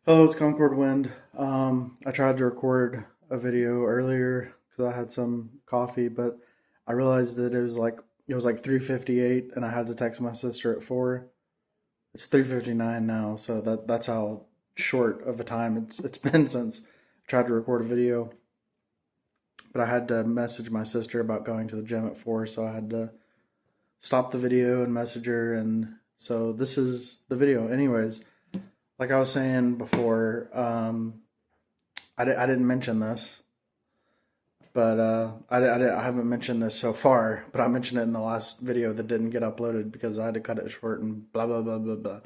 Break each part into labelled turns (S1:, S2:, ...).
S1: Hello, it's Concord Wind. I tried to record a video earlier because I had some coffee, but I realized that it was like 3:58, and I had to text my sister at 4. It's 3:59 now, so that's how short of a time it's been since I tried to record a video. But I had to message my sister about going to the gym at 4, so I had to stop the video and message her, and so this is the video. Anyways, like I was saying before, I didn't mention this, but I haven't mentioned this so far, but I mentioned it in the last video that didn't get uploaded because I had to cut it short and blah, blah, blah, blah, blah.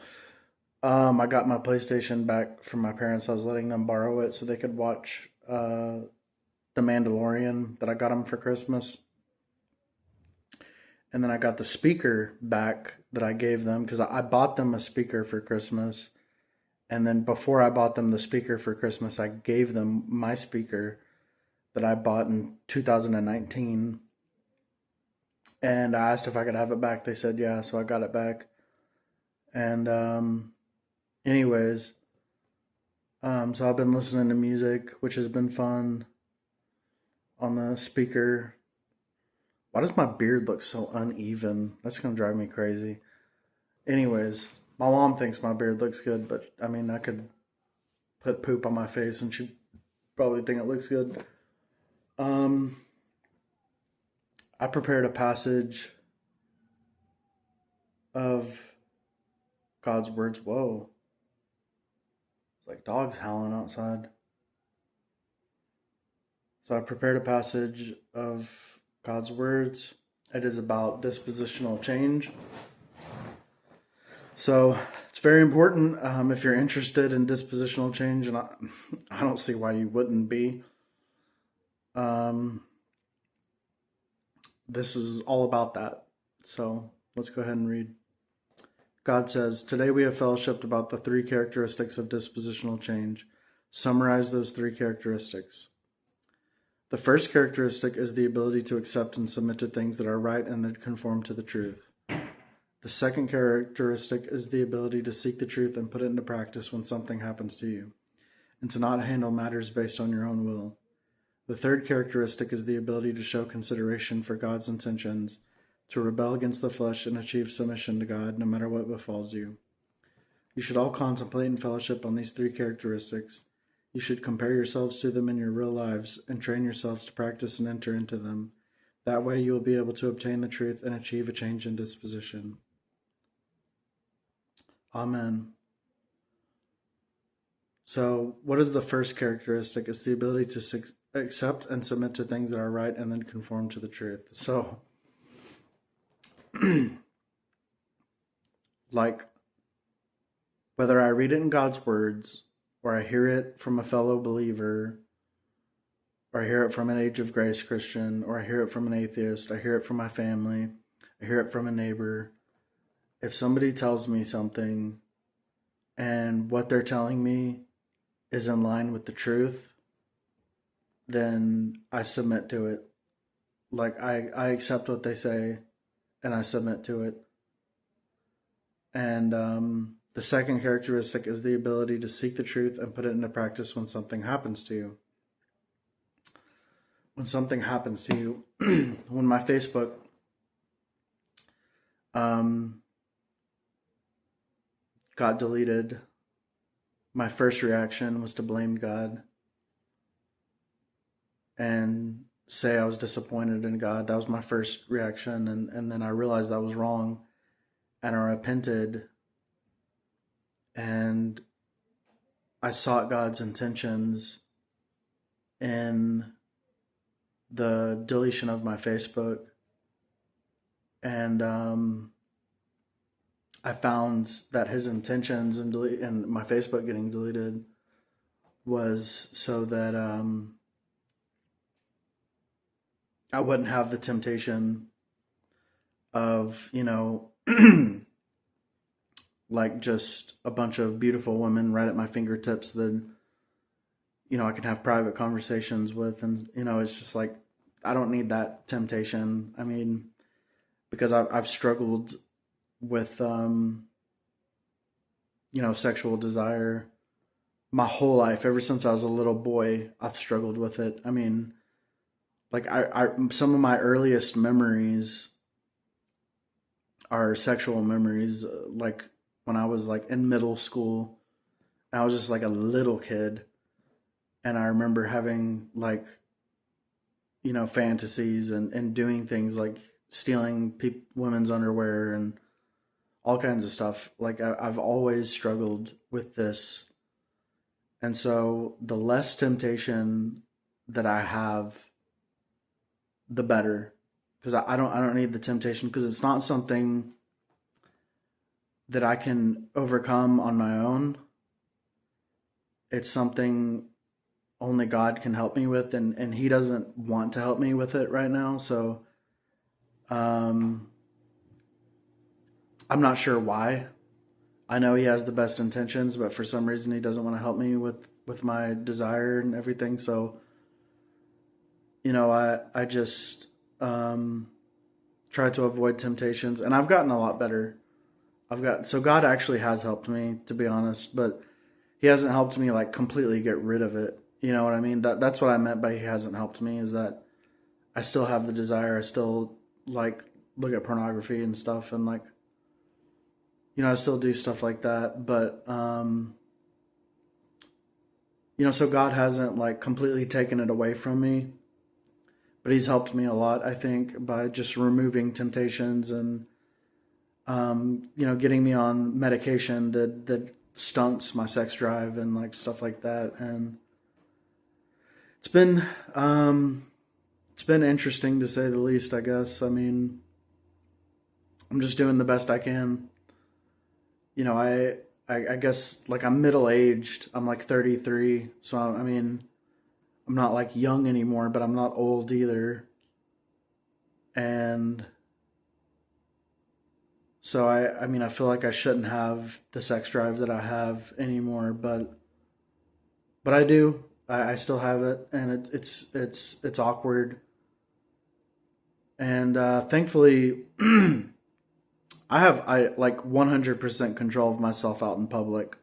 S1: I got my PlayStation back from my parents. I was letting them borrow it so they could watch The Mandalorian that I got them for Christmas. And then I got the speaker back that I gave them because I bought them a speaker for Christmas. And then before I bought them the speaker for Christmas, I gave them my speaker that I bought in 2019. And I asked if I could have it back. They said yeah, so I got it back. And anyways, so I've been listening to music, which has been fun on the speaker. Why does my beard look so uneven? That's gonna drive me crazy. Anyways, my mom thinks my beard looks good, but I mean, I could put poop on my face and she'd probably think it looks good. Um, I prepared a passage of God's words. Whoa, it's like dogs howling outside. So I prepared a passage of God's words. It is about dispositional change. So it's very important if you're interested in dispositional change, and I don't see why you wouldn't be. Um, this is all about that. So let's go ahead and read. God says, "Today we have fellowshipped about the three characteristics of dispositional change. Summarize those three characteristics. The first characteristic is the ability to accept and submit to things that are right and that conform to the truth. The second characteristic is the ability to seek the truth and put it into practice when something happens to you, and to not handle matters based on your own will. The third characteristic is the ability to show consideration for God's intentions, to rebel against the flesh and achieve submission to God no matter what befalls you. You should all contemplate and fellowship on these three characteristics. You should compare yourselves to them in your real lives and train yourselves to practice and enter into them. That way you will be able to obtain the truth and achieve a change in disposition." Amen. So, what is the first characteristic? It's the ability to accept and submit to things that are right and then conform to the truth. So, like, whether I read it in God's words, or I hear it from a fellow believer, or I hear it from an Age of Grace Christian, or I hear it from an atheist, I hear it from my family, I hear it from a neighbor. If somebody tells me something and what they're telling me is in line with the truth, then I submit to it. Like, I accept what they say and I submit to it. And the second characteristic is the ability to seek the truth and put it into practice when something happens to you. When something happens to you, when my Facebook um, got deleted, my first reaction was to blame God and say I was disappointed in God. That was my first reaction. And then I realized that was wrong. And I repented. And I sought God's intentions in the deletion of my Facebook. And I found that his intentions in my Facebook getting deleted was so that I wouldn't have the temptation of, like just a bunch of beautiful women right at my fingertips that, I can have private conversations with. And, it's just like, I don't need that temptation. I mean, because I've struggled with, sexual desire my whole life, ever since I was a little boy, I've struggled with it. I mean, like some of my earliest memories are sexual memories, like when I was like in middle school. I was just like a little kid, and I remember having like, fantasies and doing things like stealing women's underwear and all kinds of stuff. Like I've always struggled with this, and so the less temptation that I have, the better, because I don't need the temptation, because it's not something that I can overcome on my own. It's something only God can help me with, and He doesn't want to help me with it right now. So um, I'm not sure why. I know He has the best intentions, but for some reason He doesn't want to help me with my desire and everything. So I just try to avoid temptations, and I've gotten a lot better. So God actually has helped me, to be honest, but He hasn't helped me like completely get rid of it. You know what I mean? That's what I meant by He hasn't helped me, is that I still have the desire. I still like look at pornography and stuff, and like, I still do stuff like that. But so God hasn't like completely taken it away from me, but He's helped me a lot, I think, by just removing temptations and getting me on medication that stunts my sex drive and like stuff like that. And it's been it's been interesting, to say the least, I guess. I mean, I'm just doing the best I can. I guess like I'm middle aged. I'm like 33, so I mean, I'm not like young anymore, but I'm not old either. And so I mean, I feel like I shouldn't have the sex drive that I have anymore, but I do. I still have it, and it's awkward. And thankfully, I like 100% control of myself out in public,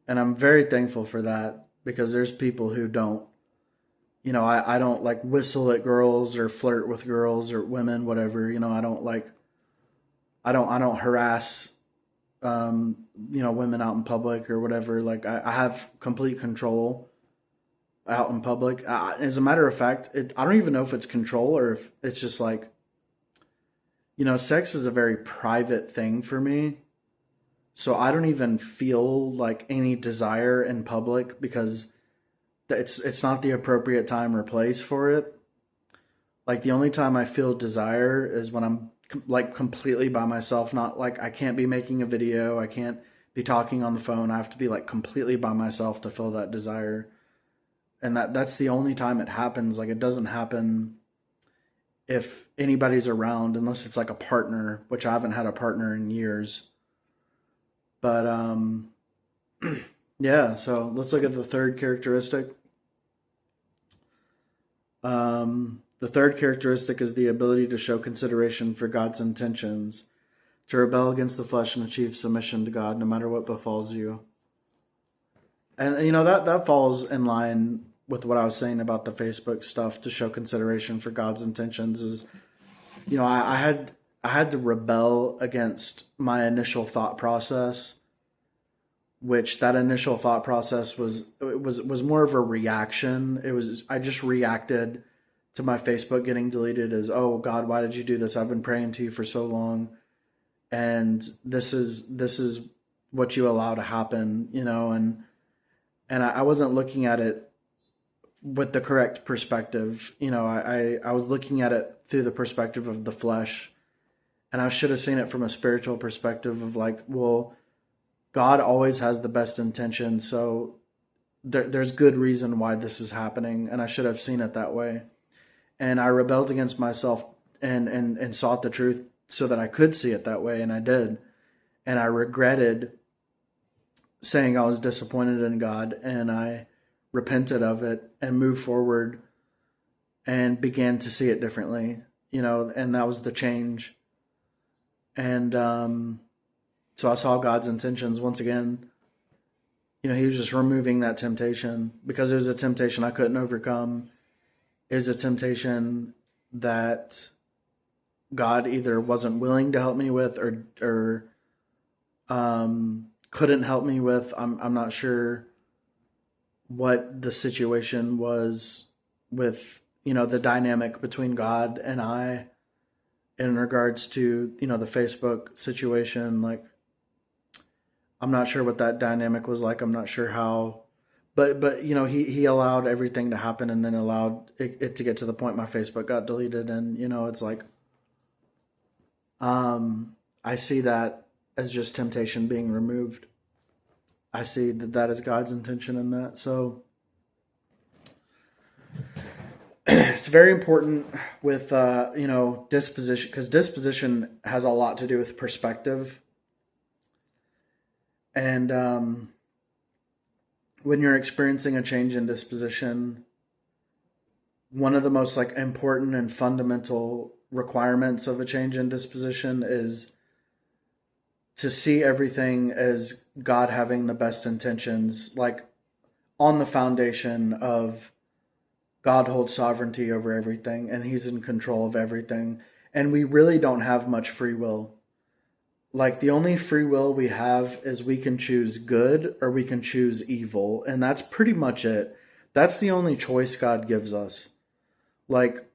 S1: and I'm very thankful for that, because there's people who don't. I don't like whistle at girls or flirt with girls or women, whatever. I don't harass women out in public or whatever. Like I have complete control out in public. As a matter of fact, I don't even know if it's control or if it's just like, sex is a very private thing for me. So I don't even feel like any desire in public, because it's not the appropriate time or place for it. Like the only time I feel desire is when I'm like completely by myself. Not like, I can't be making a video, I can't be talking on the phone. I have to be like completely by myself to feel that desire. And that's the only time it happens. Like it doesn't happen if anybody's around, unless it's like a partner, which I haven't had a partner in years. But yeah, so let's look at the third characteristic. The third characteristic is the ability to show consideration for God's intentions, to rebel against the flesh and achieve submission to God no matter what befalls you. And that falls in line with what I was saying about the Facebook stuff. To show consideration for God's intentions is, I had to rebel against my initial thought process, which that initial thought process was more of a reaction. I just reacted to my Facebook getting deleted as, oh God, why did you do this? I've been praying to you for so long, and this is what you allow to happen, and I wasn't looking at it with the correct perspective. I was looking at it through the perspective of the flesh, and I should have seen it from a spiritual perspective of like, well, God always has the best intention, so there's good reason why this is happening, and I should have seen it that way. And I rebelled against myself and sought the truth so that I could see it that way, and I did. And I regretted saying I was disappointed in God, and I repented of it and moved forward and began to see it differently, and that was the change. And so I saw God's intentions once again, he was just removing that temptation because it was a temptation I couldn't overcome. It was a temptation that God either wasn't willing to help me with or couldn't help me with. I'm not sure what the situation was with, the dynamic between God and I in regards to, the Facebook situation. Like, I'm not sure what that dynamic was like. I'm not sure how, but he allowed everything to happen and then allowed it to get to the point my Facebook got deleted. And, it's like, I see that as just temptation being removed. I see that that is God's intention in that. So it's very important with, disposition, because disposition has a lot to do with perspective. And when you're experiencing a change in disposition, one of the most like important and fundamental requirements of a change in disposition is to see everything as God having the best intentions, like on the foundation of God holds sovereignty over everything and he's in control of everything. And we really don't have much free will. Like the only free will we have is we can choose good or we can choose evil. And that's pretty much it. That's the only choice God gives us. Like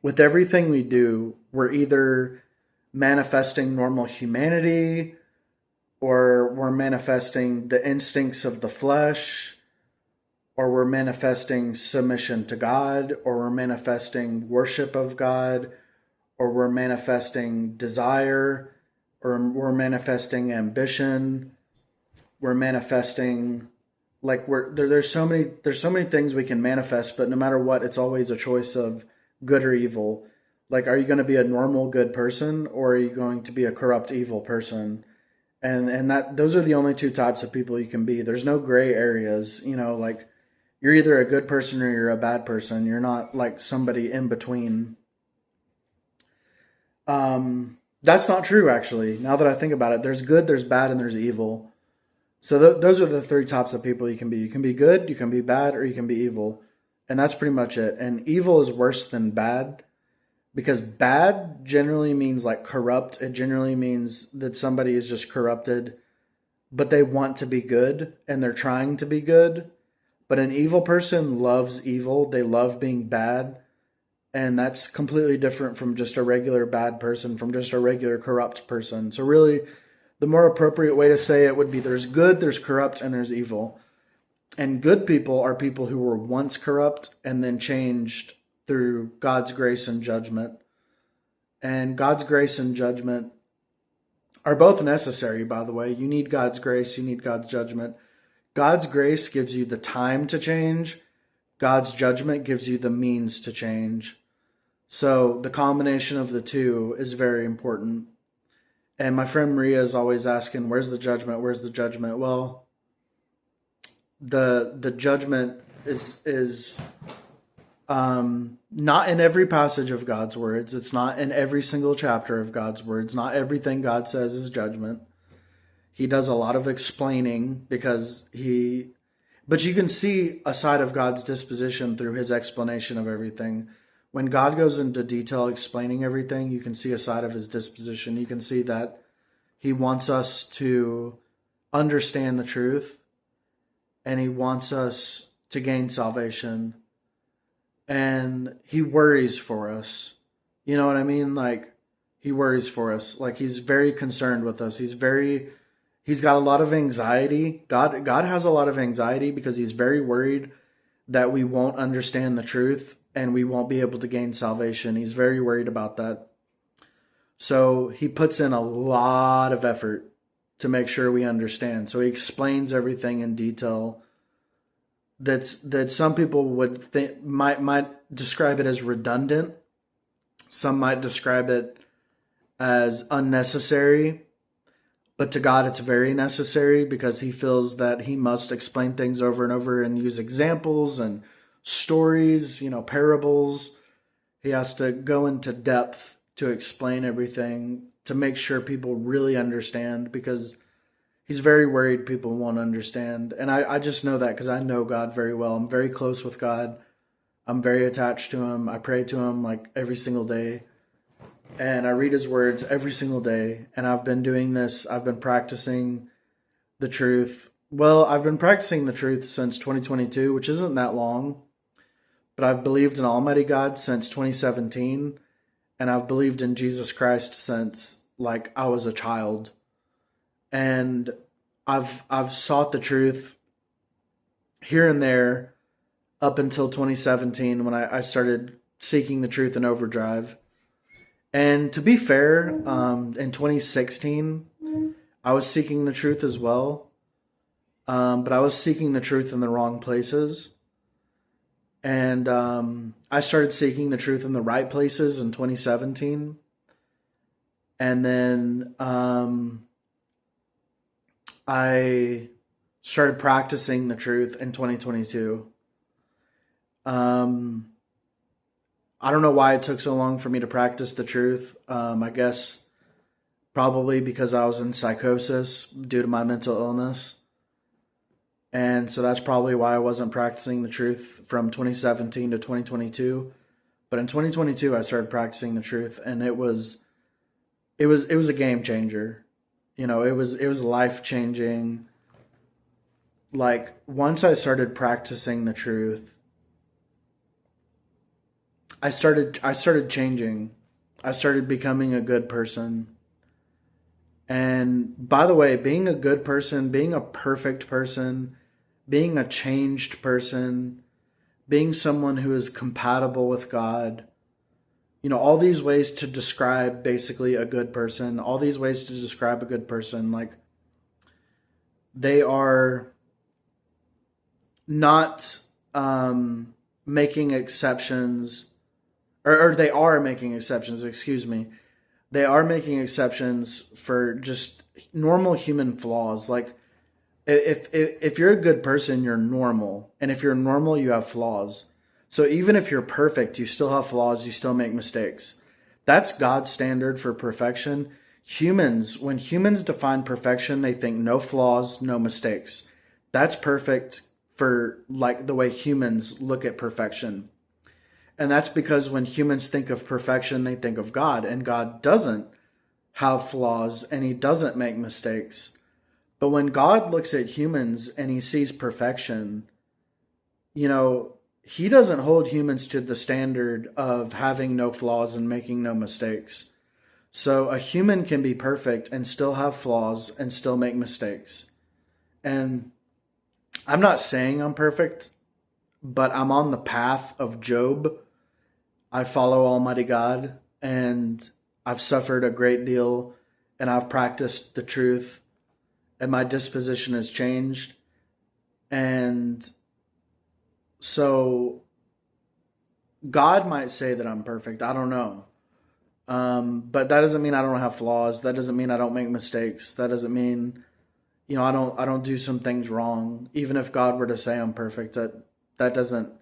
S1: with everything we do, we're either manifesting normal humanity or we're manifesting the instincts of the flesh, or we're manifesting submission to God, or we're manifesting worship of God, or we're manifesting desire, or we're manifesting ambition. We're manifesting there's so many things we can manifest, but no matter what, it's always a choice of good or evil. Like, are you going to be a normal good person, or are you going to be a corrupt evil person? And that those are the only two types of people you can be. There's no gray areas, like you're either a good person or you're a bad person. You're not like somebody in between. That's not true, actually. Now that I think about it, there's good, there's bad, and there's evil. So those are the three types of people you can be. You can be good, you can be bad, or you can be evil. And that's pretty much it. And evil is worse than bad because bad generally means like corrupt. It generally means that somebody is just corrupted, but they want to be good and they're trying to be good. But an evil person loves evil. They love being bad. And that's completely different from just a regular bad person, from just a regular corrupt person. So really, the more appropriate way to say it would be there's good, there's corrupt, and there's evil. And good people are people who were once corrupt and then changed through God's grace and judgment. And God's grace and judgment are both necessary, by the way. You need God's grace, you need God's judgment. God's grace gives you the time to change. God's judgment gives you the means to change. So the combination of the two is very important. And my friend Maria is always asking, where's the judgment? Where's the judgment? Well, the judgment is not in every passage of God's words. It's not in every single chapter of God's words. Not everything God says is judgment. He does a lot of explaining but you can see a side of God's disposition through his explanation of everything. When God goes into detail explaining everything, you can see a side of his disposition. You can see that he wants us to understand the truth and he wants us to gain salvation. And he worries for us. You know what I mean? Like, he worries for us. Like, he's very concerned with us. He's got a lot of anxiety. God has a lot of anxiety because he's very worried that we won't understand the truth and we won't be able to gain salvation. He's very worried about that. So he puts in a lot of effort to make sure we understand. So he explains everything in detail that some people would think might describe it as redundant. Some might describe it as unnecessary. But to God, it's very necessary because he feels that he must explain things over and over and use examples and stories, parables. He has to go into depth to explain everything to make sure people really understand, because He's very worried people won't understand. And I just know that because I know God very well. I'm very close with God. I'm very attached to him. I pray to him like every single day. And I read his words every single day. And I've been doing this. I've been practicing the truth. Well, I've been practicing the truth since 2022, which isn't that long. But I've believed in Almighty God since 2017. And I've believed in Jesus Christ since like I was a child. And I've sought the truth here and there up until 2017 when I started seeking the truth in overdrive. And to be fair, in 2016, I was seeking the truth as well. But I was seeking the truth in the wrong places. And I started seeking the truth in the right places in 2017. And then I started practicing the truth in 2022. I don't know why it took so long for me to practice the truth. I guess probably because I was in psychosis due to my mental illness. And so that's probably why I wasn't practicing the truth from 2017 to 2022. But in 2022, I started practicing the truth, and it was a game changer. You know, it was life changing. Like once I started practicing the truth, I started changing. I started becoming a good person. And by the way, being a good person, being a perfect person, being a changed person, being someone who is compatible with God, you know, all these ways to describe basically a good person, all these ways to describe a good person, like they are not making exceptions, or they are making exceptions, excuse me. They are making exceptions for just normal human flaws. Like if you're a good person, you're normal. And if you're normal, you have flaws. So even if you're perfect, you still have flaws, you still make mistakes. That's God's standard for perfection. When humans define perfection, they think no flaws, no mistakes. That's perfect for like the way humans look at perfection. And that's because when humans think of perfection, they think of God, and God doesn't have flaws and he doesn't make mistakes. But when God looks at humans and he sees perfection, you know, he doesn't hold humans to the standard of having no flaws and making no mistakes. So a human can be perfect and still have flaws and still make mistakes. And I'm not saying I'm perfect, but I'm on the path of Job. I follow Almighty God, and I've suffered a great deal, and I've practiced the truth, and my disposition has changed. And so God might say that I'm perfect. I don't know. But that doesn't mean I don't have flaws. That doesn't mean I don't make mistakes. That doesn't mean, you know, I don't do some things wrong. Even if God were to say I'm perfect, that doesn't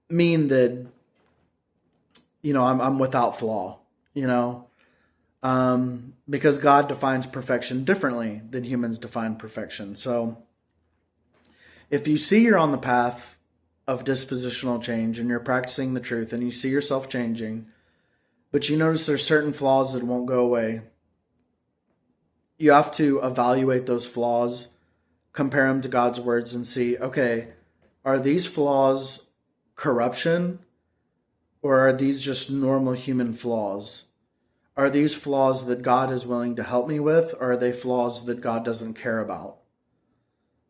S1: mean that, you know, I'm without flaw, you know, because God defines perfection differently than humans define perfection. So if you see you're on the path of dispositional change and you're practicing the truth and you see yourself changing, but you notice there's certain flaws that won't go away, you have to evaluate those flaws, compare them to God's words and see, okay, are these flaws corruption? Or are these just normal human flaws? Are these flaws that God is willing to help me with, or are they flaws that God doesn't care about?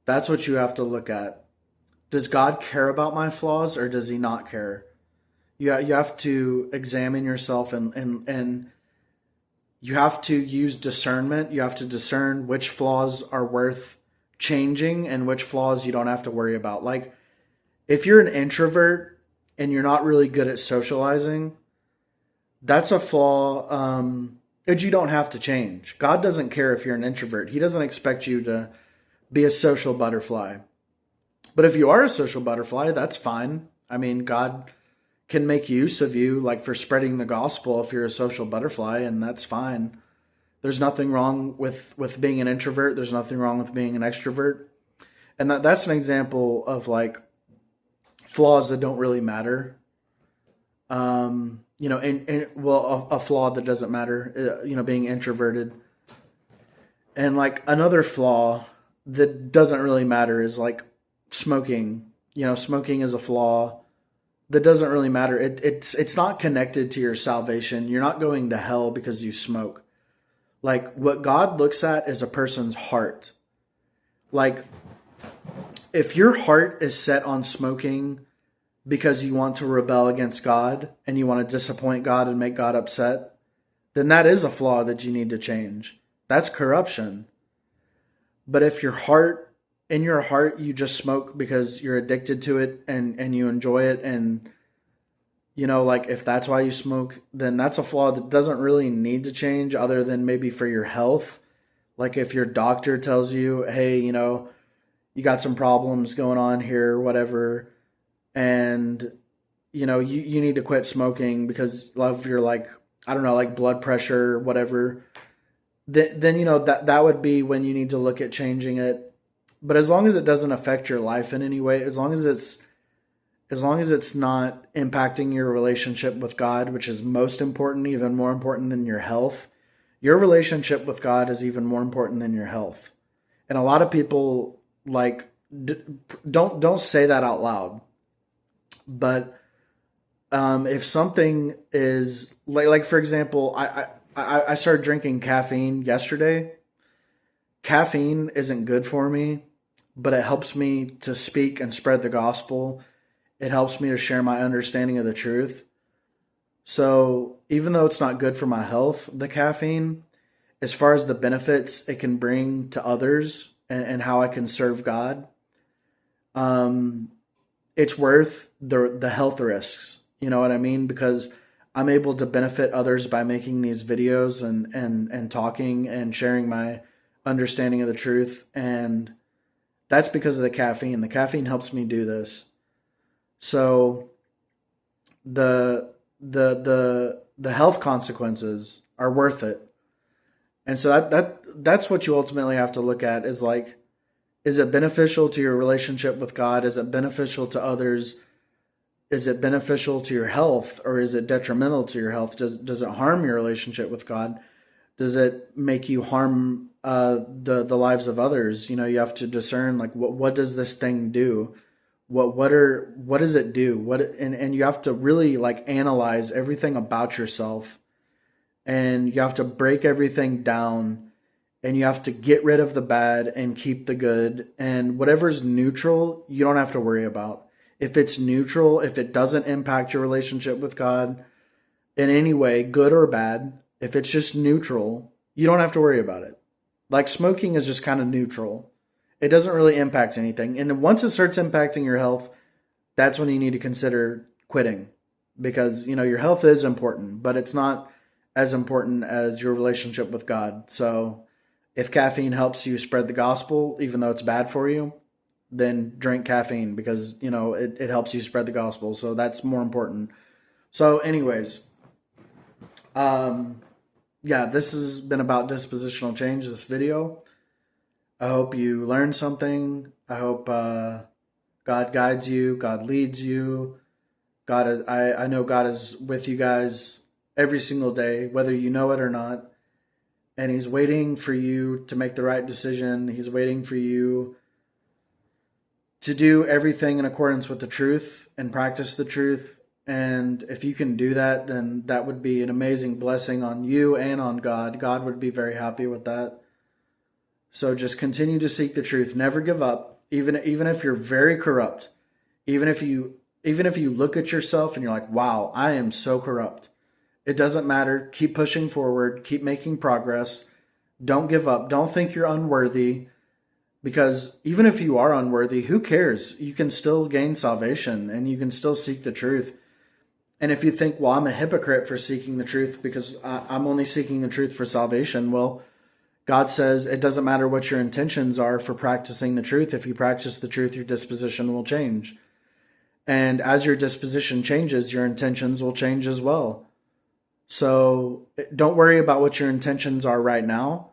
S1: That's what you have to look at. Does God care about my flaws, or does he not care? You have to examine yourself, and you have to use discernment. You have to discern which flaws are worth changing and which flaws you don't have to worry about. Like, if you're an introvert and you're not really good at socializing, that's a flaw that you don't have to change. God doesn't care if you're an introvert. He doesn't expect you to be a social butterfly. But if you are a social butterfly, that's fine. I mean, God can make use of you, like for spreading the gospel if you're a social butterfly, and that's fine. There's nothing wrong with being an introvert. There's nothing wrong with being an extrovert. And that's an example of like flaws that don't really matter. A flaw that doesn't matter, being introverted. And like another flaw that doesn't really matter is like smoking. Smoking is a flaw that doesn't really matter. It's not connected to your salvation. You're not going to hell because you smoke. Like what God looks at is a person's heart. Like if your heart is set on smoking because you want to rebel against God and you want to disappoint God and make God upset, then that is a flaw that you need to change. That's corruption. But if in your heart, you just smoke because you're addicted to it and you enjoy it, and like if that's why you smoke, then that's a flaw that doesn't really need to change other than maybe for your health. Like if your doctor tells you, hey, you got some problems going on here, whatever, and you need to quit smoking because of your like, I don't know, like blood pressure, whatever, then that would be when you need to look at changing it. But as long as it doesn't affect your life in any way, as long as it's not impacting your relationship with God, which is most important, even more important than your health, your relationship with God is even more important than your health. And a lot of people like don't say that out loud. But if something is like for example, I started drinking caffeine yesterday. Caffeine isn't good for me, but it helps me to speak and spread the gospel. It helps me to share my understanding of the truth. So even though it's not good for my health, the caffeine, as far as the benefits it can bring to others and how I can serve God, it's worth the health risks. You know what I mean? Because I'm able to benefit others by making these videos and talking and sharing my understanding of the truth. And that's because of the caffeine. The caffeine helps me do this. So the health consequences are worth it. And so that's what you ultimately have to look at is like, is it beneficial to your relationship with God? Is it beneficial to others? Is it beneficial to your health, or is it detrimental to your health? Does it harm your relationship with God? Does it make you harm the lives of others? You have to discern like what does this thing do? What does it do? And you have to really like analyze everything about yourself, and you have to break everything down, and you have to get rid of the bad and keep the good, and whatever's neutral, you don't have to worry about. If it's neutral, if it doesn't impact your relationship with God in any way, good or bad, if it's just neutral, you don't have to worry about it. Like smoking is just kind of neutral. It doesn't really impact anything. And once it starts impacting your health, that's when you need to consider quitting. Because, your health is important, but it's not as important as your relationship with God. So if caffeine helps you spread the gospel, even though it's bad for you, then drink caffeine because, it helps you spread the gospel. So that's more important. So anyways, this has been about dispositional change, this video. I hope you learned something. I hope God guides you, God leads you. I know God is with you guys every single day, whether you know it or not. And he's waiting for you to make the right decision. He's waiting for you to do everything in accordance with the truth and practice the truth. And if you can do that, then that would be an amazing blessing on you and on God. God would be very happy with that. So just continue to seek the truth. Never give up, even if you're very corrupt. Even if you look at yourself and you're like, wow, I am so corrupt. It doesn't matter. Keep pushing forward. Keep making progress. Don't give up. Don't think you're unworthy. Because even if you are unworthy, who cares? You can still gain salvation and you can still seek the truth. And if you think, well, I'm a hypocrite for seeking the truth because I'm only seeking the truth for salvation, well, God says it doesn't matter what your intentions are for practicing the truth. If you practice the truth, your disposition will change. And as your disposition changes, your intentions will change as well. So don't worry about what your intentions are right now.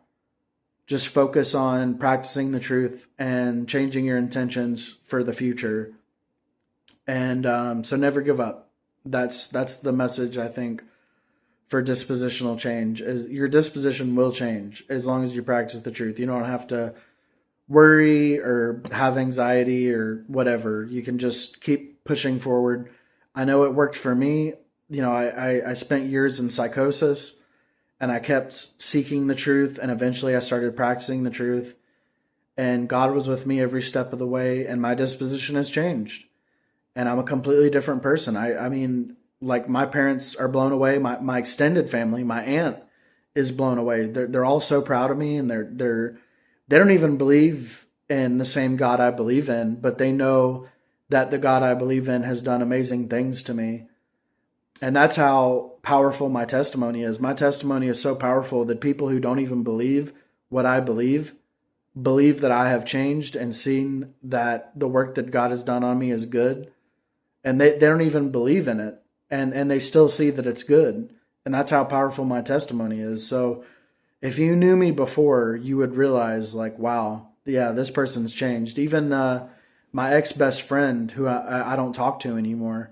S1: Just focus on practicing the truth and changing your intentions for the future. And so never give up. That's the message, I think, for dispositional change. Is your disposition will change as long as you practice the truth. You don't have to worry or have anxiety or whatever. You can just keep pushing forward. I know it worked for me. I spent years in psychosis, and I kept seeking the truth, and eventually I started practicing the truth, and God was with me every step of the way, and my disposition has changed, and I'm a completely different person. I mean, like, my parents are blown away. My extended family, my aunt is blown away. They're all so proud of me, and they don't even believe in the same God I believe in, but they know that the God I believe in has done amazing things to me. And that's how powerful my testimony is. My testimony is so powerful that people who don't even believe what I believe that I have changed and seen that the work that God has done on me is good. And they don't even believe in it. And they still see that it's good. And that's how powerful my testimony is. So if you knew me before, you would realize, like, wow, yeah, this person's changed. Even my ex best friend, who I don't talk to anymore,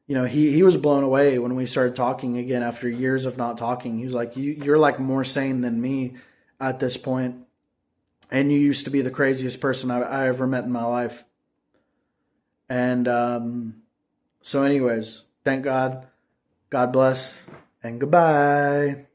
S1: he was blown away when we started talking again after years of not talking. He was like, you're like more sane than me at this point, and you used to be the craziest person I ever met in my life. And so, anyways, thank God. God bless, and goodbye.